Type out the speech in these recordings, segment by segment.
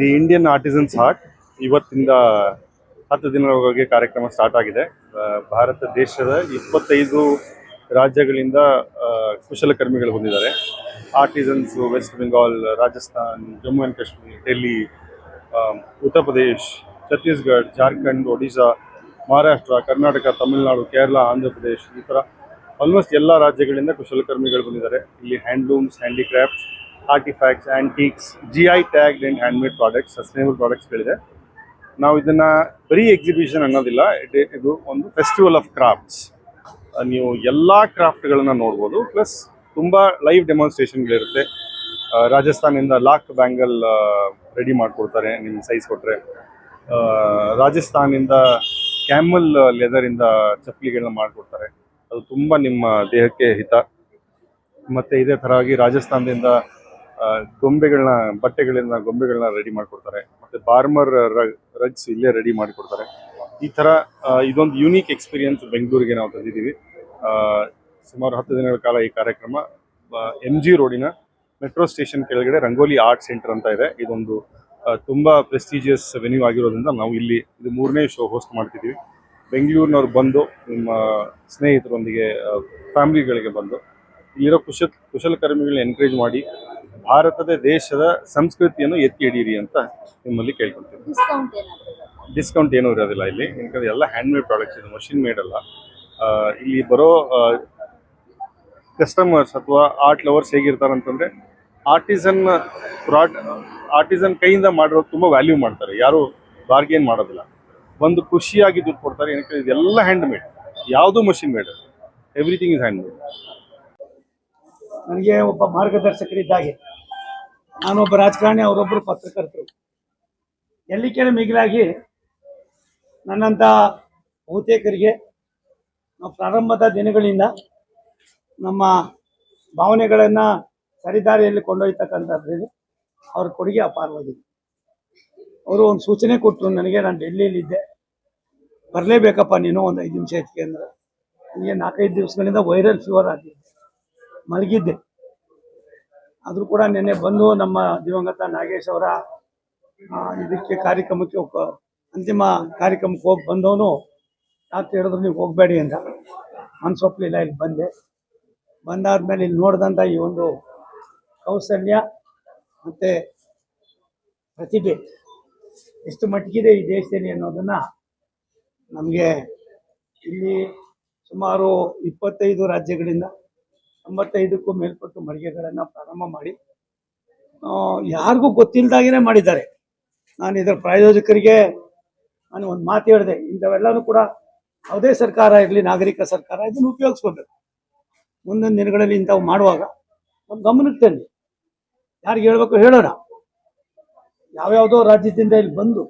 The Indian artisans heart ಇವತ್ತಿಂದ 10 ದಿನಗಳವರೆಗೆ ಕಾರ್ಯಕ್ರಮ ಸ್ಟಾರ್ಟ್ ಆಗಿದೆ. ಭಾರತ ದೇಶದ 25 ರಾಜ್ಯಗಳಿಂದ ಕುಶಲಕರ್ಮಿಗಳು ಬಂದಿದ್ದಾರೆ. ಆರ್ಟಿಸನ್ಸ್ ವೆಸ್ಟ್ ಬೆಂಗಾಲ್, ರಾಜಸ್ಥಾನ್, ಜಮ್ಮು ಆ್ಯಂಡ್ ಕಾಶ್ಮೀರ್, ಡೆಲ್ಲಿ, ಉತ್ತರ ಪ್ರದೇಶ್, ಛತ್ತೀಸ್ಗಢ, ಜಾರ್ಖಂಡ್, ಒಡಿಶಾ, ಮಹಾರಾಷ್ಟ್ರ, ಕರ್ನಾಟಕ, ತಮಿಳುನಾಡು, ಕೇರಳ, ಆಂಧ್ರ ಪ್ರದೇಶ್, ಈ ಥರ ಆಲ್ಮೋಸ್ಟ್ ಎಲ್ಲ ರಾಜ್ಯಗಳಿಂದ ಕುಶಲಕರ್ಮಿಗಳು ಬಂದಿದ್ದಾರೆ. ಇಲ್ಲಿ handlooms, handicrafts, artifacts, antiques, GI tagged and handmade products, sustainable ಪ್ರಾಡಕ್ಟ್ಸ್ಗಳಿದೆ. ನಾವು ಇದನ್ನು ಬರೀ ಎಕ್ಸಿಬಿಷನ್ ಅನ್ನೋದಿಲ್ಲ, ಇದು ಒಂದು ಫೆಸ್ಟಿವಲ್ ಆಫ್ ಕ್ರಾಫ್ಟ್ಸ್. ನೀವು ಎಲ್ಲ ಕ್ರಾಫ್ಟ್ಗಳನ್ನು ನೋಡ್ಬೋದು. ಪ್ಲಸ್ ತುಂಬ ಲೈವ್ ಡೆಮಾನ್ಸ್ಟ್ರೇಷನ್ಗಳಿರುತ್ತೆ. ರಾಜಸ್ಥಾನಿಂದ ಲಾಕ್ ಬ್ಯಾಂಗಲ್ ರೆಡಿ ಮಾಡಿಕೊಡ್ತಾರೆ ನಿಮ್ಮ ಸೈಜ್ ಕೊಟ್ಟರೆ. ರಾಜಸ್ಥಾನಿಂದ ಕ್ಯಾಮಲ್ ಲೆದರಿಂದ ಚಪ್ಪಲಿಗಳನ್ನ ಮಾಡಿಕೊಡ್ತಾರೆ. ಅದು ತುಂಬ ನಿಮ್ಮ ದೇಹಕ್ಕೆ ಹಿತ. ಮತ್ತು ಇದೇ ಥರವಾಗಿ ರಾಜಸ್ಥಾನದಿಂದ ಗೊಂಬೆಗಳನ್ನ ರೆಡಿ ಮಾಡಿಕೊಡ್ತಾರೆ. ಮತ್ತು ಬಾರ್ಮರ್ ರಗ್ಸ್ ಇಲ್ಲೇ ರೆಡಿ ಮಾಡಿಕೊಡ್ತಾರೆ. ಈ ಥರ ಇದೊಂದು ಯೂನಿಕ್ ಎಕ್ಸ್ಪೀರಿಯನ್ಸ್ ಬೆಂಗಳೂರಿಗೆ ನಾವು ತಂದಿದ್ದೀವಿ. ಸುಮಾರು 10 ದಿನಗಳ ಕಾಲ ಈ ಕಾರ್ಯಕ್ರಮ MG ರೋಡಿನ ಮೆಟ್ರೋ ಸ್ಟೇಷನ್ ಕೆಳಗಡೆ ರಂಗೋಲಿ ಆರ್ಟ್ ಸೆಂಟರ್ ಅಂತ ಇದೆ. ಇದೊಂದು ತುಂಬ ಪ್ರೆಸ್ಟೀಜಿಯಸ್ ವೆನ್ಯೂ ಆಗಿರೋದ್ರಿಂದ ನಾವು ಇಲ್ಲಿ ಇದು 3ನೇ ಶೋ ಹೋಸ್ಟ್ ಮಾಡ್ತಿದ್ದೀವಿ. ಬೆಂಗಳೂರಿನವ್ರು ಬಂದು ನಿಮ್ಮ ಸ್ನೇಹಿತರೊಂದಿಗೆ, ಫ್ಯಾಮಿಲಿಗಳಿಗೆ ಬಂದು ಇಲ್ಲಿರೋ ಕುಶಲಕರ್ಮಿಗಳನ್ನ ಎನ್ಕರೇಜ್ ಮಾಡಿ ಭಾರತದ ದೇಶದ ಸಂಸ್ಕೃತಿಯನ್ನು ಎತ್ತಿ ಹಿಡೀರಿ ಅಂತ ನಿಮ್ಮಲ್ಲಿ ಕೇಳ್ಕೊಳ್ತೀವಿ. ಡಿಸ್ಕೌಂಟ್ ಏನೂ ಇರೋದಿಲ್ಲ ಇಲ್ಲಿ, ಯಾಕಂದರೆ ಎಲ್ಲ ಹ್ಯಾಂಡ್ಮೇಡ್ ಪ್ರಾಡಕ್ಟ್ಸ್, ಇದು ಮಷಿನ್ ಮೇಡ್ ಅಲ್ಲ. ಇಲ್ಲಿ ಬರೋ ಕಸ್ಟಮರ್ಸ್ ಅಥವಾ ಆರ್ಟ್ ಲವರ್ಸ್ ಹೇಗಿರ್ತಾರೆ ಅಂತಂದರೆ, ಆರ್ಟಿಸನ್ ಕೈಯಿಂದ ಮಾಡಿರೋದು ತುಂಬ ವ್ಯಾಲ್ಯೂ ಮಾಡ್ತಾರೆ. ಯಾರು ಬಾರ್ಗೇನ್ ಮಾಡೋದಿಲ್ಲ, ಒಂದು ಖುಷಿಯಾಗಿ ದುಡ್ಡು ಕೊಡ್ತಾರೆ. ಏನಕ್ಕೆ ಇದೆಲ್ಲ ಹ್ಯಾಂಡ್ ಮೇಡ್, ಯಾವುದೂ machine made, everything is hand made. ನನಗೆ ಒಬ್ಬ ಮಾರ್ಗದರ್ಶಕರಿದ್ದಾಗೆ, ನಾನೊಬ್ಬ ರಾಜಕಾರಣಿ, ಅವರೊಬ್ಬರು ಪತ್ರಕರ್ತರು. ಎಲ್ಲಿಕೆರೆ ಮಿಗಿಲಾಗಿ ನನ್ನಂಥ ಬಹುತೇಕರಿಗೆ ನಾವು ಪ್ರಾರಂಭದ ದಿನಗಳಿಂದ ನಮ್ಮ ಭಾವನೆಗಳನ್ನು ಸರಿದಾರಿಯಲ್ಲಿ ಕೊಂಡೊಯ್ತಕ್ಕಂಥದ್ರಲ್ಲಿ ಅವ್ರ ಕೊಡುಗೆ ಅಪಾರವಾಗಿದೆ. ಅವರು ಒಂದು ಸೂಚನೆ ಕೊಟ್ಟರು ನನಗೆ. ನಾನು ಡೆಲ್ಲಿಯಲ್ಲಿದ್ದೆ, ಬರಲೇಬೇಕಪ್ಪ ನೀನು ಒಂದು 5 ನಿಮಿಷ ಹೆಚ್ಚಿಗೆ ಅಂದರೆ. ನನಗೆ 4-5 ದಿವಸಗಳಿಂದ ವೈರಲ್ ಫೀವರ್ ಆಗಿದ್ದೆ, ಮಲಗಿದ್ದೆ. ಆದರೂ ಕೂಡ ನಿನ್ನೆ ಬಂದು ನಮ್ಮ ದಿವಂಗತ ನಾಗೇಶ್ ಅವರ ಇದಕ್ಕೆ ಕಾರ್ಯಕ್ರಮಕ್ಕೆ ಅಂತಿಮ ಕಾರ್ಯಕ್ರಮಕ್ಕೆ ಹೋಗಿ ಬಂದವನು ಡಾಕ್ಟರ್ ಹೇಳಿದ್ರು ನೀವು ಹೋಗಬೇಡಿ ಅಂತ. ಮನಸ್ಸೊಪ್ಪಲಿಲ್ಲ, ಇಲ್ಲಿ ಬಂದೆ. ಬಂದಾದ್ಮೇಲೆ ಇಲ್ಲಿ ನೋಡಿದಂಥ ಈ ಒಂದು ಕೌಶಲ್ಯ ಮತ್ತು ಪ್ರತಿಭೆ ಎಷ್ಟು ಮಟ್ಟಿಗಿದೆ ಈ ದೇಶದಲ್ಲಿ ಅನ್ನೋದನ್ನು ನಮಗೆ ಇಲ್ಲಿ ಸುಮಾರು 25 ರಾಜ್ಯಗಳಿಂದ 95ಕ್ಕೂ ಮೇಲ್ಪಟ್ಟು ಮಳಿಗೆಗಳನ್ನು ಪ್ರಾರಂಭ ಮಾಡಿ ಯಾರಿಗೂ ಗೊತ್ತಿಲ್ಲದಾಗೇ ಮಾಡಿದ್ದಾರೆ. ನಾನು ಇದರ ಪ್ರಾಯೋಜಕರಿಗೆ ನಾನು ಒಂದು ಮಾತು ಹೇಳಿದೆ, ಇಂಥವೆಲ್ಲನೂ ಕೂಡ ಯಾವುದೇ ಸರ್ಕಾರ ಇರಲಿ, ನಾಗರಿಕ ಸರ್ಕಾರ ಇದನ್ನು ಉಪಯೋಗಿಸ್ಕೋಬೇಕು. ಮುಂದಿನ ದಿನಗಳಲ್ಲಿ ಇಂಥವು ಮಾಡುವಾಗ ನಮ್ಮ ಗಮನಕ್ಕೆ ತಂದು ಯಾರಿಗೆ ಹೇಳಬೇಕು ಹೇಳೋಣ. ಯಾವ್ಯಾವುದೋ ರಾಜ್ಯದಿಂದ ಇಲ್ಲಿ ಬಂದು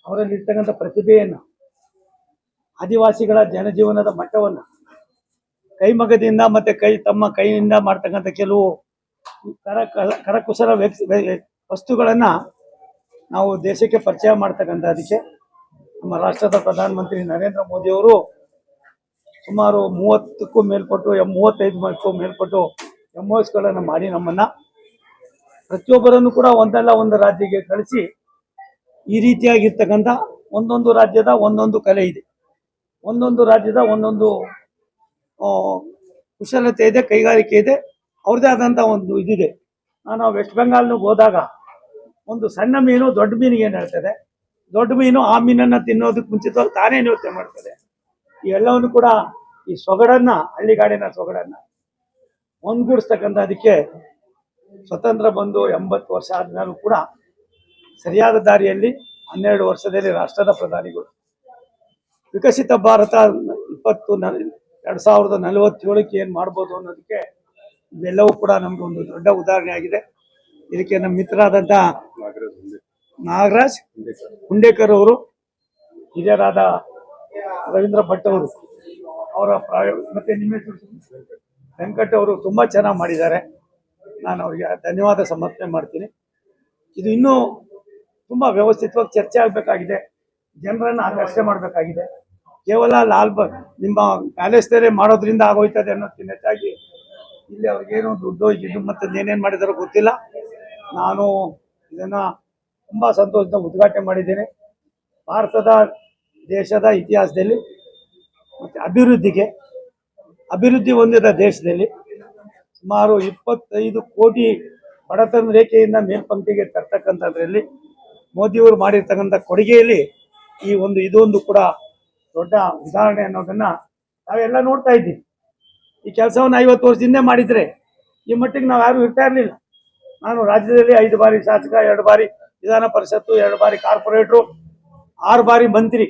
ಅವರಲ್ಲಿ ಇರ್ತಕ್ಕಂಥ ಪ್ರತಿಭೆಯನ್ನು, ಆದಿವಾಸಿಗಳ ಜನಜೀವನದ ಮಟ್ಟವನ್ನು, ಕೈಮಗದಿಂದ ಮತ್ತು ತಮ್ಮ ಕೈಯಿಂದ ಮಾಡ್ತಕ್ಕಂಥ ಕೆಲವು ಕರಕುಶಲ ವಸ್ತುಗಳನ್ನು ನಾವು ದೇಶಕ್ಕೆ ಪರಿಚಯ ಮಾಡ್ತಕ್ಕಂಥದಕ್ಕೆ ನಮ್ಮ ರಾಷ್ಟ್ರದ ಪ್ರಧಾನಮಂತ್ರಿ ನರೇಂದ್ರ ಮೋದಿಯವರು ಸುಮಾರು 30ಕ್ಕೂ ಮೇಲ್ಪಟ್ಟು 35ಕ್ಕೂ ಮೇಲ್ಪಟ್ಟು MOSಗಳನ್ನು ಮಾಡಿ ನಮ್ಮನ್ನು ಪ್ರತಿಯೊಬ್ಬರನ್ನು ಕೂಡ ಒಂದಲ್ಲ ಒಂದು ರಾಜ್ಯಕ್ಕೆ ಕಳಿಸಿ ಈ ರೀತಿಯಾಗಿರ್ತಕ್ಕಂಥ ಒಂದೊಂದು ರಾಜ್ಯದ ಒಂದೊಂದು ಕಲೆ ಇದೆ, ಒಂದೊಂದು ರಾಜ್ಯದ ಒಂದೊಂದು ಕುಶಲತೆ ಇದೆ, ಕೈಗಾರಿಕೆ ಇದೆ, ಅವ್ರದ್ದೇ ಆದಂಥ ಒಂದು ಇದಿದೆ. ನಾನು ವೆಸ್ಟ್ ಬೆಂಗಾಲ್ನಿಗೆ ಹೋದಾಗ ಒಂದು ಸಣ್ಣ ಮೀನು ದೊಡ್ಡ ಮೀನಿಗೆ ಏನು ಹೇಳ್ತದೆ, ದೊಡ್ಡ ಮೀನು ಆ ಮೀನನ್ನು ತಿನ್ನೋದಕ್ಕೆ ಮುಂಚಿತವಾಗಿ ತಾನೇ ಯೋಚನೆ ಮಾಡ್ತದೆ. ಇವೆಲ್ಲವನ್ನು ಕೂಡ ಈ ಸೊಗಡನ್ನು, ಹಳ್ಳಿಗಾಡಿನ ಸೊಗಡನ್ನು ಒಂದುಗೂಡಿಸ್ತಕ್ಕಂಥದಕ್ಕೆ ಸ್ವತಂತ್ರ ಬಂದು 80 ವರ್ಷ ಆದ್ಮೇಲೂ ಕೂಡ ಸರಿಯಾದ ದಾರಿಯಲ್ಲಿ 12 ವರ್ಷದಲ್ಲಿ ರಾಷ್ಟ್ರದ ಪ್ರಧಾನಿಗಳು ವಿಕಸಿತ ಭಾರತ 2047ಕ್ಕೆ ಏನು ಮಾಡ್ಬೋದು ಅನ್ನೋದಕ್ಕೆ ಇವೆಲ್ಲವೂ ಕೂಡ ನಮ್ಗೆ ಒಂದು ದೊಡ್ಡ ಉದಾಹರಣೆ ಆಗಿದೆ. ಇದಕ್ಕೆ ನಮ್ಮ ಮಿತ್ರರಾದಂಥ ನಾಗರಾಜ್ ಹುಂಡೇಕರ್ ಅವರು, ಹಿರಿಯರಾದ ರವೀಂದ್ರ ಭಟ್ ಅವರು, ಅವರ ಮತ್ತೆ ನಿಮ್ಮ ವೆಂಕಟ್ ಅವರು ತುಂಬ ಚೆನ್ನಾಗಿ ಮಾಡಿದ್ದಾರೆ. ನಾನು ಅವರಿಗೆ ಧನ್ಯವಾದ ಸಮರ್ಪಣೆ ಮಾಡ್ತೀನಿ. ಇದು ಇನ್ನೂ ತುಂಬ ವ್ಯವಸ್ಥಿತವಾಗಿ ಚರ್ಚೆ ಆಗಬೇಕಾಗಿದೆ, ಜನರನ್ನು ಆಕರ್ಷಣೆ ಮಾಡಬೇಕಾಗಿದೆ. ಕೇವಲ ನಿಮ್ಮ ಪ್ಯಾಲೇಸ್ನಲ್ಲೇ ಮಾಡೋದ್ರಿಂದ ಆಗೋಯ್ತದೆ ಅನ್ನೋದಕ್ಕಿಂತ ಹೆಚ್ಚಾಗಿ ಇಲ್ಲಿ ಅವ್ರಿಗೇನು ದುಡ್ಡು ಮತ್ತು ಏನೇನು ಮಾಡಿದಾರೋ ಗೊತ್ತಿಲ್ಲ. ನಾನು ಇದನ್ನು ತುಂಬ ಸಂತೋಷದಿಂದ ಉದ್ಘಾಟನೆ ಮಾಡಿದ್ದೇನೆ. ಭಾರತದ ದೇಶದ ಇತಿಹಾಸದಲ್ಲಿ ಮತ್ತು ಅಭಿವೃದ್ಧಿ ಹೊಂದಿದ ದೇಶದಲ್ಲಿ ಸುಮಾರು 25 ಕೋಟಿ ಬಡತನ ರೇಖೆಯಿಂದ ಮೇಲ್ಪಂಕ್ತಿಗೆ ತರ್ತಕ್ಕಂಥದ್ರಲ್ಲಿ ಮೋದಿಯವರು ಮಾಡಿರ್ತಕ್ಕಂಥ ಕೊಡುಗೆಯಲ್ಲಿ ಇದೊಂದು ಕೂಡ ದೊಡ್ಡ ಉದಾಹರಣೆ ಅನ್ನೋದನ್ನ ನಾವೆಲ್ಲ ನೋಡ್ತಾ ಇದ್ದೀವಿ. ಈ ಕೆಲಸವನ್ನು 50 ವರ್ಷದಿಂದ ಮಾಡಿದ್ರೆ ಈ ಮಟ್ಟಿಗೆ ನಾವು ಯಾರು ಇರ್ತಾ ಇರಲಿಲ್ಲ. ನಾನು ರಾಜ್ಯದಲ್ಲಿ 5 ಬಾರಿ ಶಾಸಕ, 2 ಬಾರಿ ವಿಧಾನ ಪರಿಷತ್ತು, 2 ಬಾರಿ ಕಾರ್ಪೊರೇಟ್ರು, 6 ಬಾರಿ ಮಂತ್ರಿ,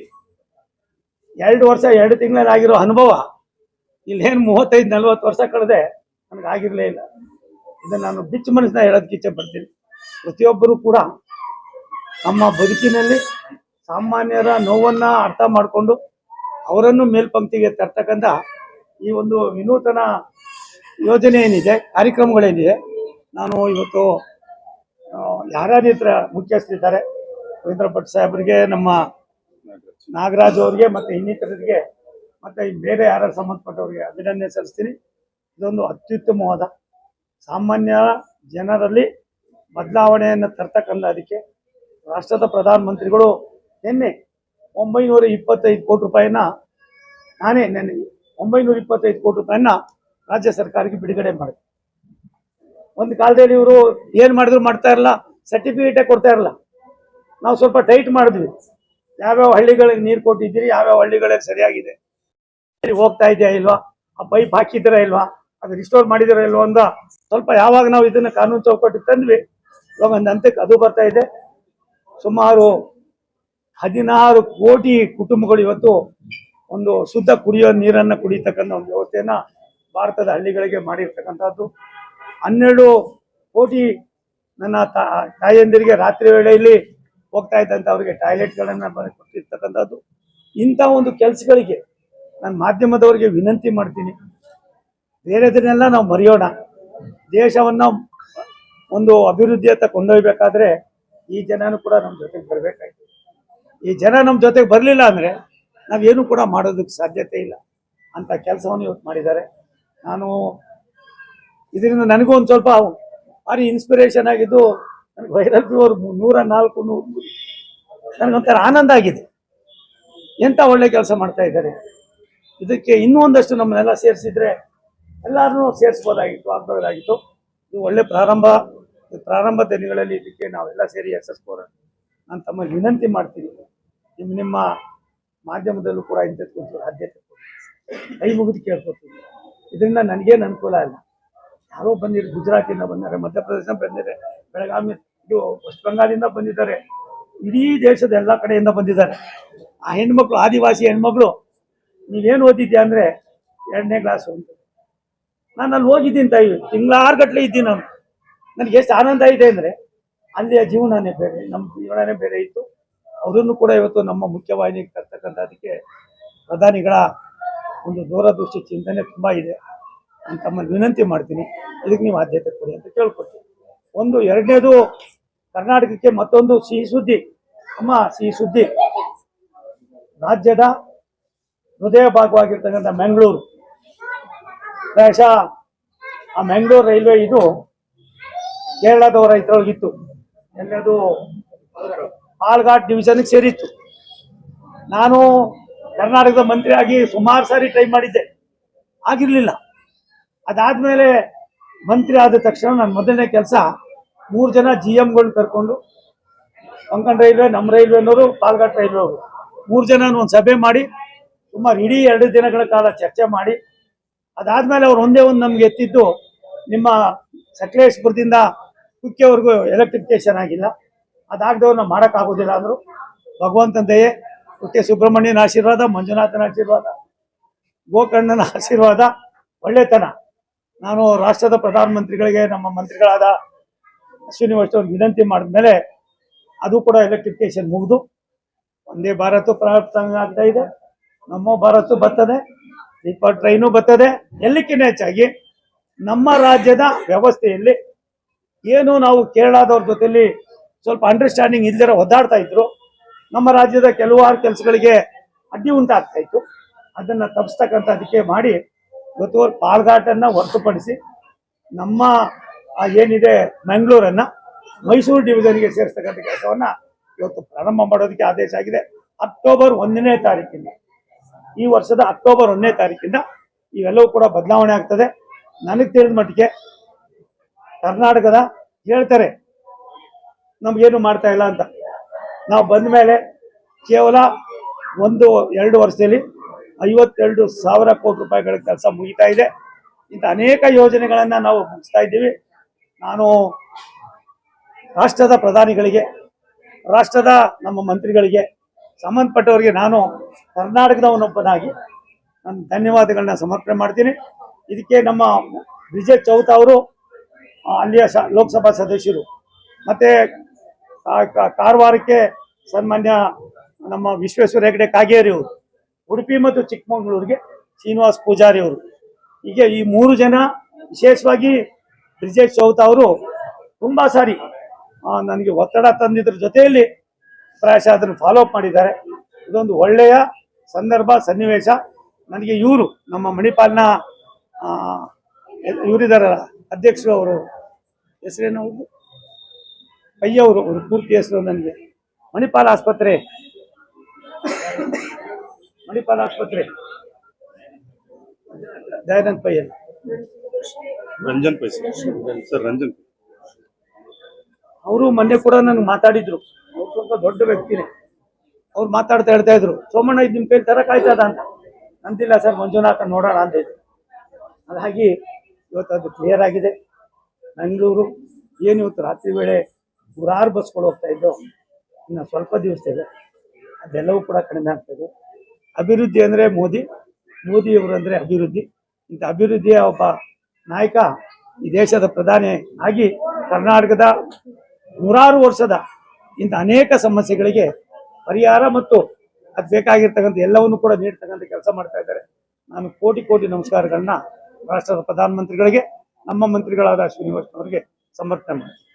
2 ವರ್ಷ 2 ತಿಂಗಳಲ್ಲಿ ಆಗಿರೋ ಅನುಭವ ಇಲ್ಲೇನು 35-40 ವರ್ಷ ಕಳೆದೆ ನನಗೆ ಆಗಿರಲೇ ಇಲ್ಲ. ಇದನ್ನು ನಾನು ಬಿಚ್ಚು ಮನಸ್ಸಿನ ಹೇಳೋದಕ್ಕೆ ಇಚ್ಛೆ ಪಡ್ತೀನಿ. ಪ್ರತಿಯೊಬ್ಬರೂ ಕೂಡ ನಮ್ಮ ಬದುಕಿನಲ್ಲಿ ಸಾಮಾನ್ಯರ ನೋವನ್ನು ಅರ್ಥ ಮಾಡಿಕೊಂಡು ಅವರನ್ನು ಮೇಲ್ಪಂಕ್ತಿಗೆ ತರ್ತಕ್ಕಂಥ ಈ ಒಂದು ವಿನೂತನ ಯೋಜನೆ ಏನಿದೆ, ಕಾರ್ಯಕ್ರಮಗಳೇನಿದೆ, ನಾನು ಇವತ್ತು ಯಾರ್ಯಾರ ಹತ್ರ ಮುಖ್ಯಸ್ಥರಿದ್ದಾರೆ, ರವೀಂದ್ರ ಭಟ್ ಸಾಹೇಬರಿಗೆ, ನಮ್ಮ ನಾಗರಾಜ್ ಅವರಿಗೆ ಮತ್ತು ಇನ್ನಿತರರಿಗೆ ಮತ್ತು ಬೇರೆ ಯಾರು ಸಂಬಂಧಪಟ್ಟವರಿಗೆ ಅಭಿನಂದನೆ ಸಲ್ಲಿಸ್ತೀನಿ. ಇದೊಂದು ಅತ್ಯುತ್ತಮವಾದ ಸಾಮಾನ್ಯ ಜನರಲ್ಲಿ ಬದಲಾವಣೆಯನ್ನು ತರ್ತಕ್ಕಂಥದಕ್ಕೆ ರಾಷ್ಟ್ರದ ಪ್ರಧಾನಮಂತ್ರಿಗಳು ನಿನ್ನೆ 925 ಕೋಟಿ ರೂಪಾಯಿನ ನೆನ್ನೆ 925 ಕೋಟಿ ರೂಪಾಯಿನ ರಾಜ್ಯ ಸರ್ಕಾರಕ್ಕೆ ಬಿಡುಗಡೆ ಮಾಡಿದೆ. ಒಂದು ಕಾಲದಲ್ಲಿ ಇವರು ಏನು ಮಾಡಿದ್ರು ಮಾಡ್ತಾ ಇರಲ್ಲ, ಸರ್ಟಿಫಿಕೇಟೇ ಕೊಡ್ತಾ ಇರಲ್ಲ. ನಾವು ಸ್ವಲ್ಪ ಟೈಟ್ ಮಾಡಿದ್ವಿ, ಯಾವ್ಯಾವ ಹಳ್ಳಿಗಳಿಗೆ ನೀರು ಕೊಟ್ಟಿದ್ದೀರಿ, ಯಾವ್ಯಾವ ಹಳ್ಳಿಗಳಿಗೆ ಸರಿಯಾಗಿದೆ, ಹೋಗ್ತಾ ಇದೆಯಾ ಇಲ್ವಾ, ಆ ಪೈಪ್ ಹಾಕಿದ್ದೀರಾ ಇಲ್ವಾ, ಅದು ರಿಸ್ಟೋರ್ ಮಾಡಿದಿರಾ ಇಲ್ವಾ ಅಂತ ಸ್ವಲ್ಪ ಯಾವಾಗ ನಾವು ಇದನ್ನು ಕಾನೂನು ಚೌಕಟ್ಟಿಗೆ ತಂದ್ವಿ, ಇವಾಗ ಒಂದು ಹಂತಕ್ಕೆ ಅದು ಬರ್ತಾ ಇದೆ. ಸುಮಾರು 16 ಕೋಟಿ ಕುಟುಂಬಗಳು ಇವತ್ತು ಒಂದು ಶುದ್ಧ ಕುಡಿಯೋ ನೀರನ್ನು ಕುಡಿತಕ್ಕಂಥ ಒಂದು ವ್ಯವಸ್ಥೆಯನ್ನ ಭಾರತದ ಹಳ್ಳಿಗಳಿಗೆ ಮಾಡಿರ್ತಕ್ಕಂಥದ್ದು. 12 ಕೋಟಿ ನನ್ನ ತಾಯಂದಿರಿಗೆ ರಾತ್ರಿ ವೇಳೆಯಲ್ಲಿ ಹೋಗ್ತಾ ಇದ್ದಂಥ ಅವರಿಗೆ ಟಾಯ್ಲೆಟ್ಗಳನ್ನು ಕೊಟ್ಟಿರ್ತಕ್ಕಂಥದ್ದು. ಇಂಥ ಒಂದು ಕೆಲಸಗಳಿಗೆ ನಾನು ಮಾಧ್ಯಮದವರಿಗೆ ವಿನಂತಿ ಮಾಡ್ತೀನಿ, ಬೇರೆದನ್ನೆಲ್ಲ ನಾವು ಮರೆಯೋಣ. ದೇಶವನ್ನು ಒಂದು ಅಭಿವೃದ್ಧಿಯತ್ತ ಕೊಂಡೊಯ್ಬೇಕಾದ್ರೆ ಈ ಜನನೂ ಕೂಡ ನಮ್ಮ ಜೊತೆಗೆ ಬರಬೇಕಾಯ್ತು. ಈ ಜನ ನಮ್ಮ ಜೊತೆಗೆ ಬರಲಿಲ್ಲ ಅಂದರೆ ನಾವೇನು ಕೂಡ ಮಾಡೋದಕ್ಕೆ ಸಾಧ್ಯತೆ ಇಲ್ಲ. ಅಂಥ ಕೆಲಸವನ್ನು ಇವತ್ತು ಮಾಡಿದ್ದಾರೆ. ನಾನು ಇದರಿಂದ ನನಗೂ ಒಂದು ಸ್ವಲ್ಪ ಭಾರಿ ಇನ್ಸ್ಪಿರೇಷನ್ ಆಗಿದ್ದು, ನನಗೆ ವೈರಲ್ ಫೀವರ್ 104 ನನಗೊಂಥರ ಆನಂದ ಆಗಿದೆ. ಎಂಥ ಒಳ್ಳೆ ಕೆಲಸ ಮಾಡ್ತಾ ಇದ್ದಾರೆ. ಇದಕ್ಕೆ ಇನ್ನೂ ಒಂದಷ್ಟು ನಮ್ಮನ್ನೆಲ್ಲ ಸೇರಿಸಿದ್ರೆ ಎಲ್ಲರೂ ಸೇರಿಸ್ಬೋದಾಗಿತ್ತು, ಆಗ್ಬೋದಾಗಿತ್ತು. ಇದು ಒಳ್ಳೆ ಪ್ರಾರಂಭ ದಿನಗಳಲ್ಲಿ ಇದಕ್ಕೆ ನಾವೆಲ್ಲ ಸೇರಿ ಯಶಸ್ಸು ನಾನು ತಮ್ಮಲ್ಲಿ ವಿನಂತಿ ಮಾಡ್ತೀನಿ. ನಿಮ್ಮ ಮಾಧ್ಯಮದಲ್ಲೂ ಕೂಡ ಇಂಥದ್ದು ಆದ್ಯತೆ ಕೈ ಮುಗಿದು ಕೇಳ್ಕೊತೀನಿ. ಇದರಿಂದ ನನಗೇನು ಅನುಕೂಲ ಇಲ್ಲ. ಯಾರೋ ಬಂದಿರು, ಗುಜರಾತಿಂದ ಬಂದಿದ್ದಾರೆ, ಮಧ್ಯಪ್ರದೇಶ ಬಂದಿದ್ದಾರೆ, ಬೆಳಗಾವಿ, ಇದು ವೆಸ್ಟ್ ಬೆಂಗಾಲಿಂದ ಬಂದಿದ್ದಾರೆ, ಇಡೀ ದೇಶದ ಎಲ್ಲ ಕಡೆಯಿಂದ ಬಂದಿದ್ದಾರೆ. ಆ ಹೆಣ್ಮಕ್ಳು, ಆದಿವಾಸಿ ಹೆಣ್ಮಕ್ಳು, ನೀವೇನು ಓದಿದ್ಯಾ ಅಂದರೆ 2ನೇ ಕ್ಲಾಸು ಅಂತ. ನಾನು ಅಲ್ಲಿ ಹೋಗಿದ್ದೀನಿ ತಾಯಿ, ತಿಂಗಳಾರ್ಗಟ್ಲೆ ಇದ್ದೀನಿ ನಾನು. ನನಗೆ ಎಷ್ಟು ಆನಂದ ಇದೆ ಅಂದರೆ ಅಲ್ಲಿಯ ಜೀವನನೇ ಬೇರೆ, ನಮ್ಮ ಜೀವನನೇ ಬೇರೆ ಇತ್ತು. ಅದನ್ನು ಕೂಡ ಇವತ್ತು ನಮ್ಮ ಮುಖ್ಯವಾಹಿನಿಗೆ ತರ್ತಕ್ಕಂಥದಕ್ಕೆ ಪ್ರಧಾನಿಗಳ ಒಂದು ದೂರದೃಷ್ಟಿ ಚಿಂತನೆ ತುಂಬ ಇದೆ. ನಾನು ತಮ್ಮಲ್ಲಿ ವಿನಂತಿ ಮಾಡ್ತೀನಿ, ಇದಕ್ಕೆ ನೀವು ಆದ್ಯತೆ ಕೊಡಿ ಅಂತ ಕೇಳ್ಕೊಡ್ತೀನಿ. ಒಂದು, ಎರಡನೇದು, ಕರ್ನಾಟಕಕ್ಕೆ ಮತ್ತೊಂದು ಸಿಹಿ ಸುದ್ದಿ. ಸಿಹಿ ಸುದ್ದಿ, ರಾಜ್ಯದ ಹೃದಯ ಭಾಗವಾಗಿರ್ತಕ್ಕಂಥ ಮ್ಯಾಂಗ್ಳೂರು, ಪ್ರಾಯಶಃ ಆ ಮ್ಯಾಂಗ್ಳೂರು ರೈಲ್ವೆ ಇದು ಕೇರಳದವರ ಇದ್ರೊಳಗಿತ್ತು, ಎಲ್ಲದು ಪಾಲ್ಘಾಟ್ ಡಿವಿಷನ್ಗೆ ಸೇರಿತ್ತು. ನಾನು ಕರ್ನಾಟಕದ ಮಂತ್ರಿಯಾಗಿ ಸುಮಾರು ಸಾರಿ ಟ್ರೈ ಮಾಡಿದ್ದೆ, ಆಗಿರಲಿಲ್ಲ. ಅದಾದಮೇಲೆ ಮಂತ್ರಿ ಆದ ತಕ್ಷಣ ನನ್ನ ಮೊದಲನೇ ಕೆಲಸ 3 ಜನ GMಗಳನ್ನ ಕರ್ಕೊಂಡು, ಕೊಂಕಣ್ ರೈಲ್ವೆ, ನಮ್ಮ ರೈಲ್ವೆನವರು, ಪಾಲ್ಘಾಟ್ ರೈಲ್ವೆ ಅವರು, 3 ಜನ ಒಂದು ಸಭೆ ಮಾಡಿ ಸುಮಾರು ಇಡೀ 2 ದಿನಗಳ ಕಾಲ ಚರ್ಚೆ ಮಾಡಿ, ಅದಾದಮೇಲೆ ಅವ್ರು ಒಂದೇ ಒಂದು ನಮ್ಗೆ ಎತ್ತಿದ್ದು, ನಿಮ್ಮ ಸಕಲೇಶ್ಪುರದಿಂದ ಕುಕ್ಕೆವರೆಗೂ ಎಲೆಕ್ಟ್ರಿಫಿಕೇಶನ್ ಆಗಿಲ್ಲ, ಅದಾಗದವ್ರು ನಾವು ಮಾಡೋಕ್ಕಾಗೋದಿಲ್ಲ ಅಂದರು. ಭಗವಂತನ ದಯೆ, ಕುಕ್ಕೆ ಸುಬ್ರಹ್ಮಣ್ಯನ ಆಶೀರ್ವಾದ, ಮಂಜುನಾಥನ ಆಶೀರ್ವಾದ, ಗೋಕರ್ಣನ ಆಶೀರ್ವಾದ, ಒಳ್ಳೆತನ. ನಾನು ರಾಷ್ಟ್ರದ ಪ್ರಧಾನಮಂತ್ರಿಗಳಿಗೆ, ನಮ್ಮ ಮಂತ್ರಿಗಳಾದ ಅಶ್ವಿನಿ ವೈಷ್ಣವ್ ಅವ್ರಿಗೆ ವಿನಂತಿ ಮಾಡಿದ್ಮೇಲೆ ಅದು ಕೂಡ ಎಲೆಕ್ಟ್ರಿಫಿಕೇಶನ್ ಮುಗಿದು ಒಂದೇ ಭಾರತ ಪ್ರಾರಂಭ ಆಗ್ತಾ ಇದೆ. ನಮ್ಮ ಭಾರತ ಬರ್ತದೆ, ಸ್ಲೀಪರ್ ಟ್ರೈನು ಬರ್ತದೆ. ಎಲ್ಲಕ್ಕಿಂತ ಹೆಚ್ಚಾಗಿ ನಮ್ಮ ರಾಜ್ಯದ ವ್ಯವಸ್ಥೆಯಲ್ಲಿ ಏನು ನಾವು ಕೇರಳದವ್ರ ಜೊತೆಲಿ ಸ್ವಲ್ಪ ಅಂಡರ್ಸ್ಟ್ಯಾಂಡಿಂಗ್ ಇಲ್ದಿರ ಒದ್ದಾಡ್ತಾ ಇದ್ರು, ನಮ್ಮ ರಾಜ್ಯದ ಕೆಲವಾರು ಕೆಲಸಗಳಿಗೆ ಅಡ್ಡಿ ಉಂಟಾಗ್ತಾ ಇತ್ತು. ಅದನ್ನು ತಪ್ಪಿಸ್ತಕ್ಕಂಥದಕ್ಕೆ ಮಾಡಿ ಇವತ್ತು ಪಾಲ್ಘಾಟನ್ನು ಹೊರತುಪಡಿಸಿ ನಮ್ಮ ಏನಿದೆ ಮ್ಯಾಂಗ್ಳೂರನ್ನು ಮೈಸೂರು ಡಿವಿಷನ್ಗೆ ಸೇರಿಸ್ತಕ್ಕಂಥ ಕೆಲಸವನ್ನ ಇವತ್ತು ಪ್ರಾರಂಭ ಮಾಡೋದಕ್ಕೆ ಆದೇಶ ಆಗಿದೆ. ಅಕ್ಟೋಬರ್ 1ನೇ ತಾರೀಕಿಂದ, ಈ ವರ್ಷದ ಅಕ್ಟೋಬರ್ 1ನೇ ತಾರೀಕಿಂದ ಇವೆಲ್ಲವೂ ಕೂಡ ಬದಲಾವಣೆ ಆಗ್ತದೆ. ನನಗೆ ತಿಳಿದ ಮಟ್ಟಿಗೆ ಕರ್ನಾಟಕದ ಹೇಳ್ತಾರೆ ನಮ್ಗೇನು ಮಾಡ್ತಾ ಇಲ್ಲ ಅಂತ. ನಾವು ಬಂದ ಮೇಲೆ ಕೇವಲ 1-2 ವರ್ಷದಲ್ಲಿ 52,000 ಕೋಟಿ ರೂಪಾಯಿಗಳ ಕೆಲಸ ಮುಗಿತಾ ಇದೆ. ಇಂಥ ಅನೇಕ ಯೋಜನೆಗಳನ್ನು ನಾವು ಮುಗಿಸ್ತಾ ಇದ್ದೀವಿ. ನಾನು ರಾಷ್ಟ್ರದ ಪ್ರಧಾನಿಗಳಿಗೆ, ರಾಷ್ಟ್ರದ ನಮ್ಮ ಮಂತ್ರಿಗಳಿಗೆ, ಸಂಬಂಧಪಟ್ಟವರಿಗೆ ನಾನು ಕರ್ನಾಟಕದವನೊಬ್ಬನಾಗಿ ನಾನು ಧನ್ಯವಾದಗಳನ್ನ ಸಮರ್ಪಣೆ ಮಾಡ್ತೀನಿ. ಇದಕ್ಕೆ ನಮ್ಮ ವಿಜಯ್ ಚೌತ್ ಅವರು, ಅಲ್ಲಿಯ ಲೋಕಸಭಾ ಸದಸ್ಯರು, ಮತ್ತು ಕಾರವಾರಕ್ಕೆ ಸನ್ಮಾನ್ಯ ನಮ್ಮ ವಿಶ್ವೇಶ್ವರ ಹೆಗಡೆ ಕಾಗೇರಿ ಅವರು, ಉಡುಪಿ ಮತ್ತು ಚಿಕ್ಕಮಗಳೂರಿಗೆ ಶ್ರೀನಿವಾಸ್ ಪೂಜಾರಿ ಅವರು, ಹೀಗೆ ಈ 3 ಜನ, ವಿಶೇಷವಾಗಿ ವಿಜಯ್ ಚೌತ್ ಅವರು ತುಂಬ ಸಾರಿ ನನಗೆ ಒತ್ತಡ ತಂದಿದ್ರ ಜೊತೆಯಲ್ಲಿ ಪ್ರಾಯಶಃ ಅದನ್ನು ಫಾಲೋ ಅಪ್ ಮಾಡಿದ್ದಾರೆ. ಇದೊಂದು ಒಳ್ಳೆಯ ಸಂದರ್ಭ, ಸನ್ನಿವೇಶ. ನನಗೆ ಇವರು ನಮ್ಮ ಮಣಿಪಾಲ್ನ ಇವರಿದ್ದಾರಲ್ಲ ಅಧ್ಯಕ್ಷರು, ಅವರು ಹೆಸರೇನು, ಪಯ್ಯವರು, ಅವರು ಪೂರ್ತಿ ಹೆಸರು ನನಗೆ, ಮಣಿಪಾಲ್ ಆಸ್ಪತ್ರೆ ದಯಾನಂದ್ ಪೈ ಅಲ್ಲ, ರಂಜನ್ ಪೈ ಸರ್, ರಂಜನ್ ಅವರು ಮೊನ್ನೆ ಕೂಡ ನನಗೆ ಮಾತಾಡಿದ್ರು. ಅವ್ರು ಸ್ವಲ್ಪ ದೊಡ್ಡ ವ್ಯಕ್ತಿನೇ. ಅವ್ರು ಮಾತಾಡ್ತಾ ಹೇಳ್ತಾ ಇದ್ರು, ಸೋಮಣ್ಣ ಇದು ನಿಮ್ಮ ಕೈಲಿ ತರಕಾಯ್ತದ ಅಂತ. ಅಂತಿಲ್ಲ ಸರ್, ಮಂಜುನಾಥ ನೋಡೋಣ ಅಂತ ಇದ್ರು. ಹಾಗಾಗಿ ಇವತ್ತು ಅದು ಕ್ಲಿಯರ್ ಆಗಿದೆ. ಬೆಂಗಳೂರು ಏನು ಇವತ್ತು ರಾತ್ರಿ ವೇಳೆ 100 ಬಸ್ಗಳು ಹೋಗ್ತಾ ಇದ್ದೋ, ಇನ್ನು ಸ್ವಲ್ಪ ದಿವಸದಲ್ಲಿ ಅದೆಲ್ಲವೂ ಕೂಡ ಕಡಿಮೆ ಆಗ್ತದೆ. ಅಭಿವೃದ್ಧಿ ಅಂದರೆ ಮೋದಿಯವರು ಅಂದರೆ ಅಭಿವೃದ್ಧಿ. ಇಂಥ ಅಭಿವೃದ್ಧಿಯ ಒಬ್ಬ ನಾಯಕ ಈ ದೇಶದ ಪ್ರಧಾನಿ ಆಗಿ ಕರ್ನಾಟಕದ 100 ವರ್ಷದ ಇಂಥ ಅನೇಕ ಸಮಸ್ಯೆಗಳಿಗೆ ಪರಿಹಾರ ಮತ್ತು ಅದು ಬೇಕಾಗಿರ್ತಕ್ಕಂಥ ಎಲ್ಲವನ್ನು ಕೂಡ ನೀಡ್ತಕ್ಕಂಥ ಕೆಲಸ ಮಾಡ್ತಾ ಇದ್ದಾರೆ. ನಾನು ಕೋಟಿ ನಮಸ್ಕಾರಗಳನ್ನ ರಾಷ್ಟ್ರದ ಪ್ರಧಾನಮಂತ್ರಿಗಳಿಗೆ, ನಮ್ಮ ಮಂತ್ರಿಗಳಾದ ಶ್ರೀನಿವಾಸ್ ಅವರಿಗೆ ಸಮರ್ಪಣೆ ಮಾಡ್ತೀನಿ.